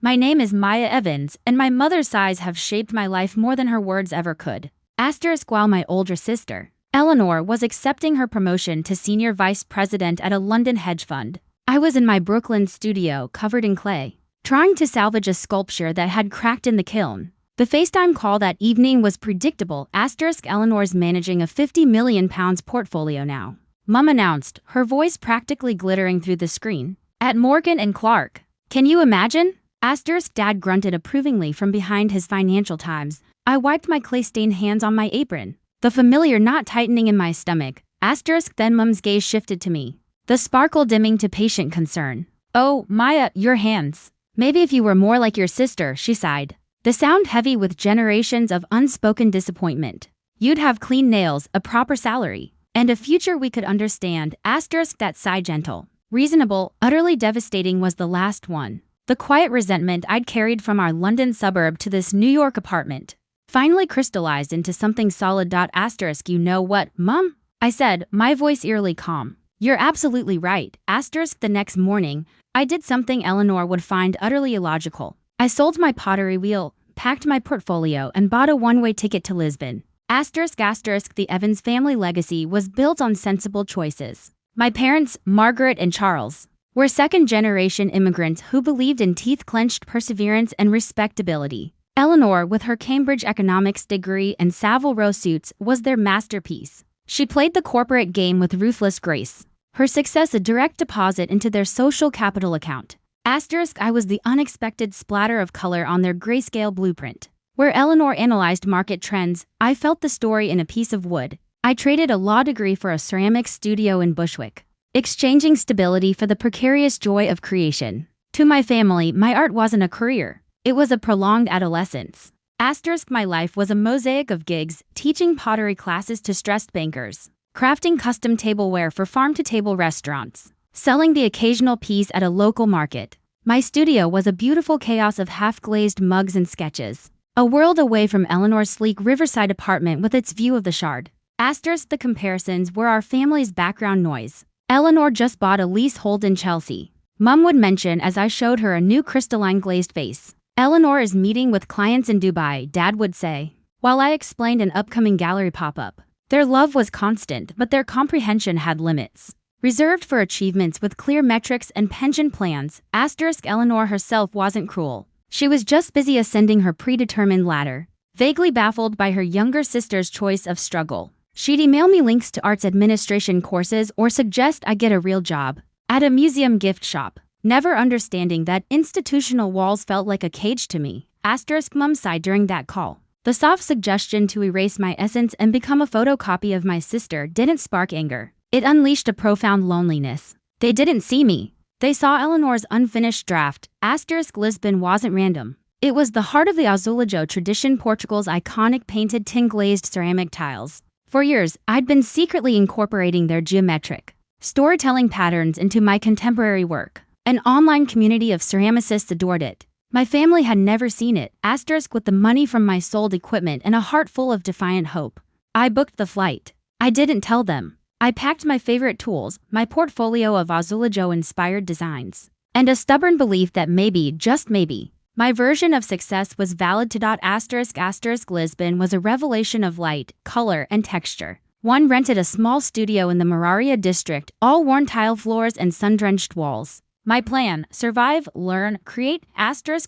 My name is Maya Evans, and my mother's sighs have shaped my life more than her words ever could. While my older sister, Eleanor, was accepting her promotion to senior vice president at a London hedge fund, I was in my Brooklyn studio covered in clay, trying to salvage a sculpture that had cracked in the kiln. The FaceTime call that evening was predictable. Eleanor's managing a £50 million portfolio now, Mum announced, her voice practically glittering through the screen. At Morgan & Clark. Can you imagine? Dad grunted approvingly from behind his Financial Times. I wiped my clay-stained hands on my apron, the familiar knot tightening in my stomach. Then Mum's gaze shifted to me, the sparkle dimming to patient concern. Oh, Maya, your hands. Maybe if you were more like your sister, she sighed, the sound heavy with generations of unspoken disappointment. You'd have clean nails, a proper salary, and a future we could understand. That sigh, gentle, reasonable, utterly devastating, was the last one. The quiet resentment I'd carried from our London suburb to this New York apartment finally crystallized into something solid. You know what, Mum? I said, my voice eerily calm. You're absolutely right. The next morning, I did something Eleanor would find utterly illogical. I sold my pottery wheel, packed my portfolio, and bought a one-way ticket to Lisbon. The Evans family legacy was built on sensible choices. My parents, Margaret and Charles, were second-generation immigrants who believed in teeth-clenched perseverance and respectability. Eleanor, with her Cambridge economics degree and Savile Row suits, was their masterpiece. She played the corporate game with ruthless grace, her success a direct deposit into their social capital account. I was the unexpected splatter of color on their grayscale blueprint. Where Eleanor analyzed market trends, I felt the story in a piece of wood. I traded a law degree for a ceramics studio in Bushwick, exchanging stability for the precarious joy of creation. To my family, my art wasn't a career. It was a prolonged adolescence. My life was a mosaic of gigs, teaching pottery classes to stressed bankers, crafting custom tableware for farm-to-table restaurants, selling the occasional piece at a local market. My studio was a beautiful chaos of half-glazed mugs and sketches, a world away from Eleanor's sleek riverside apartment with its view of the Shard. The comparisons were our family's background noise. Eleanor just bought a leasehold in Chelsea, Mum would mention as I showed her a new crystalline glazed vase. Eleanor is meeting with clients in Dubai, Dad would say, while I explained an upcoming gallery pop-up. Their love was constant, but their comprehension had limits, reserved for achievements with clear metrics and pension plans. Eleanor herself wasn't cruel. She was just busy ascending her predetermined ladder, vaguely baffled by her younger sister's choice of struggle. She'd email me links to arts administration courses or suggest I get a real job at a museum gift shop, never understanding that institutional walls felt like a cage to me. Mum sighed during that call. The soft suggestion to erase my essence and become a photocopy of my sister didn't spark anger. It unleashed a profound loneliness. They didn't see me. They saw Eleanor's unfinished draft. Lisbon wasn't random. It was the heart of the azulejo tradition, Portugal's iconic painted tin-glazed ceramic tiles. For years, I'd been secretly incorporating their geometric, storytelling patterns into my contemporary work. An online community of ceramicists adored it. My family had never seen it. With the money from my sold equipment and a heart full of defiant hope, I booked the flight. I didn't tell them. I packed my favorite tools, my portfolio of azulejo-inspired designs, and a stubborn belief that maybe, just maybe, my version of success was valid. Lisbon was a revelation of light, color, and texture. One rented a small studio in the Moraria district, all worn tile floors and sun-drenched walls. My plan: survive, learn, create.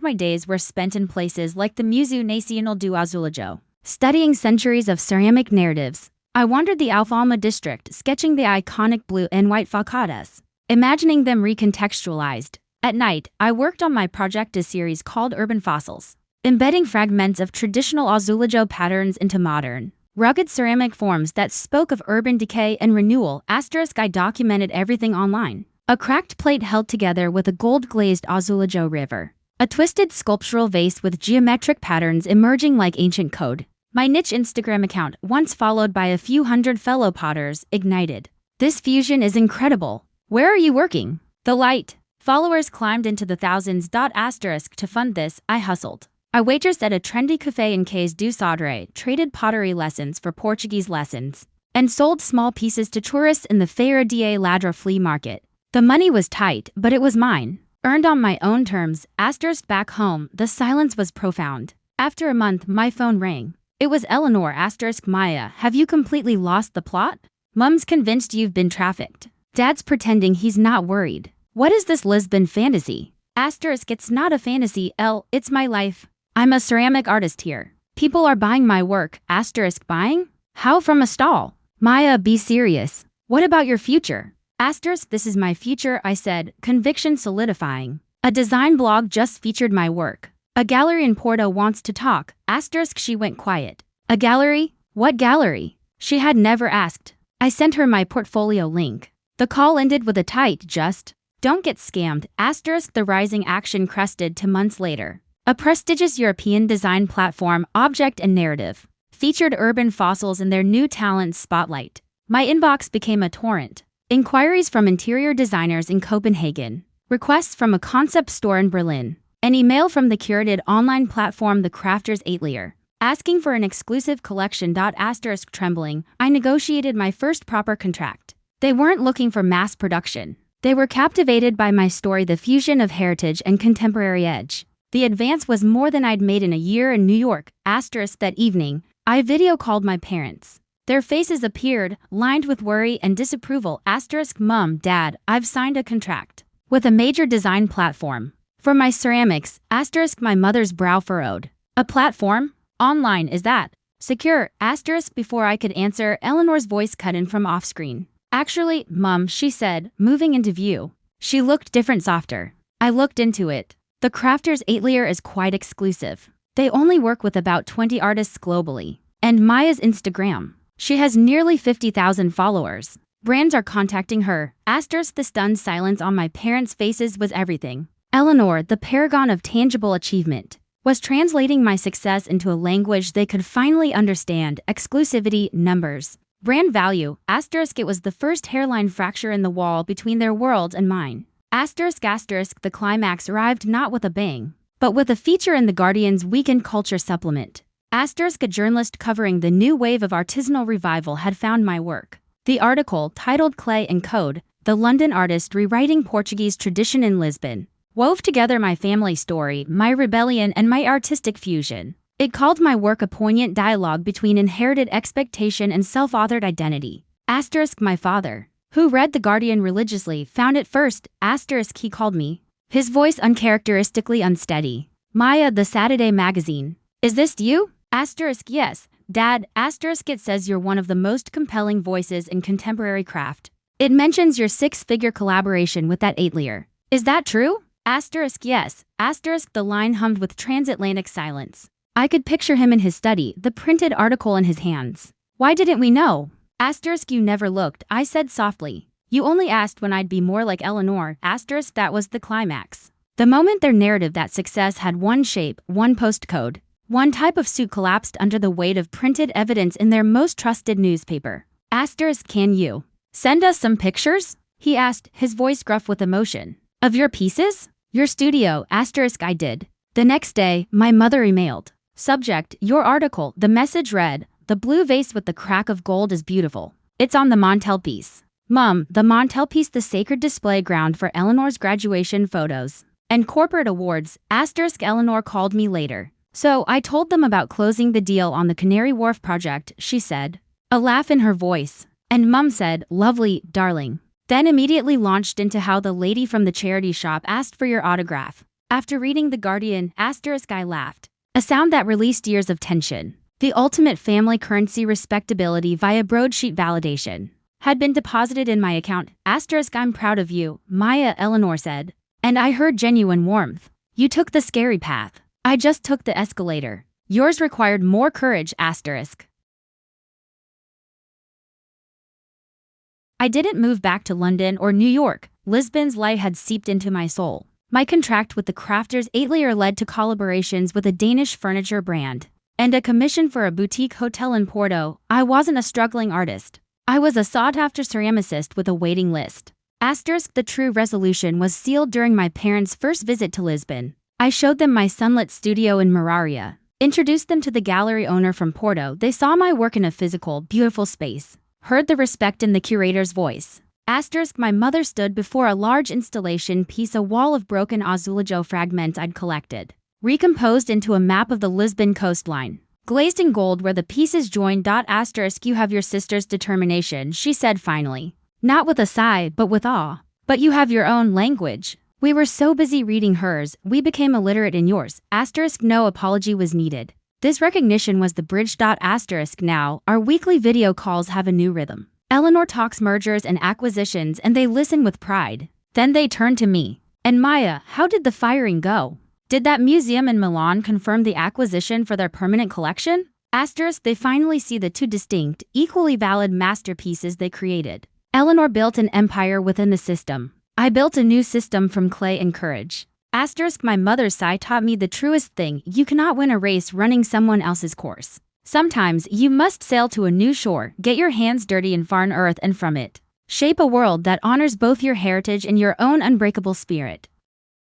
My days were spent in places like the Museu Nacional do Azulejo, studying centuries of ceramic narratives. I wandered the Alfalma district, sketching the iconic blue and white facadas, imagining them recontextualized. At night, I worked on my project series called Urban Fossils, embedding fragments of traditional azulejo patterns into modern, rugged ceramic forms that spoke of urban decay and renewal. I documented everything online. A cracked plate held together with a gold-glazed azulejo river. A twisted sculptural vase with geometric patterns emerging like ancient code. My niche Instagram account, once followed by a few hundred fellow potters, ignited. This fusion is incredible. Where are you working? The light. Followers climbed into the thousands. To fund this, I hustled. I waitressed at a trendy cafe in Cais do Sodré, traded pottery lessons for Portuguese lessons, and sold small pieces to tourists in the Feira de Ladra flea market. The money was tight, but it was mine. Earned on my own terms, asterisk back home, the silence was profound. After a month, my phone rang. It was Eleanor asterisk Maya, have you completely lost the plot? Mum's convinced you've been trafficked. Dad's pretending he's not worried. What is this Lisbon fantasy? Asterisk it's not a fantasy, it's my life. I'm a ceramic artist here. People are buying my work, asterisk buying? How from a stall? Maya, be serious. What about your future? Asterisk this is my future, I said, conviction solidifying. A design blog just featured my work. A gallery in Porto wants to talk, asterisk she went quiet. A gallery? What gallery? She had never asked. I sent her my portfolio link. The call ended with a tight just, don't get scammed, asterisk the rising action crested to months later. A prestigious European design platform, Object and Narrative, featured urban fossils in their new talent spotlight. My inbox became a torrent. Inquiries from interior designers in Copenhagen, requests from a concept store in Berlin, an email from the curated online platform The Crafters Atelier, asking for an exclusive collection. Asterisk trembling, I negotiated my first proper contract. They weren't looking for mass production. They were captivated by my story, the fusion of heritage and contemporary edge. The advance was more than I'd made in a year in New York. Asterisk that evening, I video called my parents. Their faces appeared, lined with worry and disapproval. Asterisk Mum, Dad, I've signed a contract with a major design platform. For my ceramics, asterisk my mother's brow furrowed. A platform? Online, is that secure? Asterisk before I could answer, Eleanor's voice cut in from off-screen. Actually, Mum, she said, moving into view. She looked different, softer. I looked into it. The Crafters Atelier is quite exclusive. They only work with about 20 artists globally. And Maya's Instagram. She has nearly 50,000 followers. Brands are contacting her. Asterisk the stunned silence on my parents' faces was everything. Eleanor, the paragon of tangible achievement, was translating my success into a language they could finally understand. Exclusivity, numbers, brand value. Asterisk it was the first hairline fracture in the wall between their world and mine. Asterisk the climax arrived not with a bang, but with a feature in The Guardian's Weekend Culture supplement. Asterisk a journalist covering the new wave of artisanal revival had found my work. The article, titled Clay and Code, The London Artist Rewriting Portuguese Tradition in Lisbon, wove together my family story, my rebellion, and my artistic fusion. It called my work a poignant dialogue between inherited expectation and self-authored identity. Asterisk my father, who read The Guardian religiously, found it first. Asterisk he called me, his voice uncharacteristically unsteady. Maya, the Saturday magazine. Is this you? Asterisk yes, Dad. Asterisk it says you're one of the most compelling voices in contemporary craft. It mentions your 6-figure collaboration with that atelier. Is that true? Asterisk yes. Asterisk the line hummed with transatlantic silence. I could picture him in his study, the printed article in his hands. Why didn't we know? Asterisk you never looked, I said softly. You only asked when I'd be more like Eleanor. Asterisk that was the climax. The moment their narrative that success had one shape, one postcode, one type of suit collapsed under the weight of printed evidence in their most trusted newspaper. Asterisk can you send us some pictures? He asked, his voice gruff with emotion. Of your pieces? Your studio. Asterisk I did. The next day, my mother emailed. Subject, your article. The message read, the blue vase with the crack of gold is beautiful. It's on the mantelpiece. Mum, the mantelpiece, the sacred display ground for Eleanor's graduation photos and corporate awards. Asterisk Eleanor called me later. So I told them about closing the deal on the Canary Wharf project, she said. A laugh in her voice. And Mum said, lovely, darling. Then immediately launched into how the lady from the charity shop asked for your autograph. After reading The Guardian, asterisk I laughed. A sound that released years of tension. The ultimate family currency, respectability via broadsheet validation, had been deposited in my account. Asterisk I'm proud of you, Maya, Eleanor said. And I heard genuine warmth. You took the scary path. I just took the escalator. Yours required more courage. Asterisk. I didn't move back to London or New York. Lisbon's light had seeped into my soul. My contract with the Crafters Atelier led to collaborations with a Danish furniture brand and a commission for a boutique hotel in Porto. I wasn't a struggling artist. I was a sought-after ceramicist with a waiting list. Asterisk the true resolution was sealed during my parents' first visit to Lisbon. I showed them my sunlit studio in Moraria, introduced them to the gallery owner from Porto. They saw my work in a physical, beautiful space, heard the respect in the curator's voice. Asterisk my mother stood before a large installation piece, a wall of broken azulejo fragments I'd collected, recomposed into a map of the Lisbon coastline, glazed in gold where the pieces joined. Asterisk you have your sister's determination, she said finally. Not with a sigh, but with awe. But you have your own language. We were so busy reading hers, we became illiterate in yours. Asterisk no apology was needed. This recognition was the bridge. Asterisk now, our weekly video calls have a new rhythm. Eleanor talks mergers and acquisitions and they listen with pride. Then they turn to me. And Maya, how did the firing go? Did that museum in Milan confirm the acquisition for their permanent collection? Asterisk they finally see the two distinct, equally valid masterpieces they created. Eleanor built an empire within the system. I built a new system from clay and courage. Asterisk my mother's sigh taught me the truest thing: you cannot win a race running someone else's course. Sometimes you must sail to a new shore, get your hands dirty in foreign earth, and from it shape a world that honors both your heritage and your own unbreakable spirit.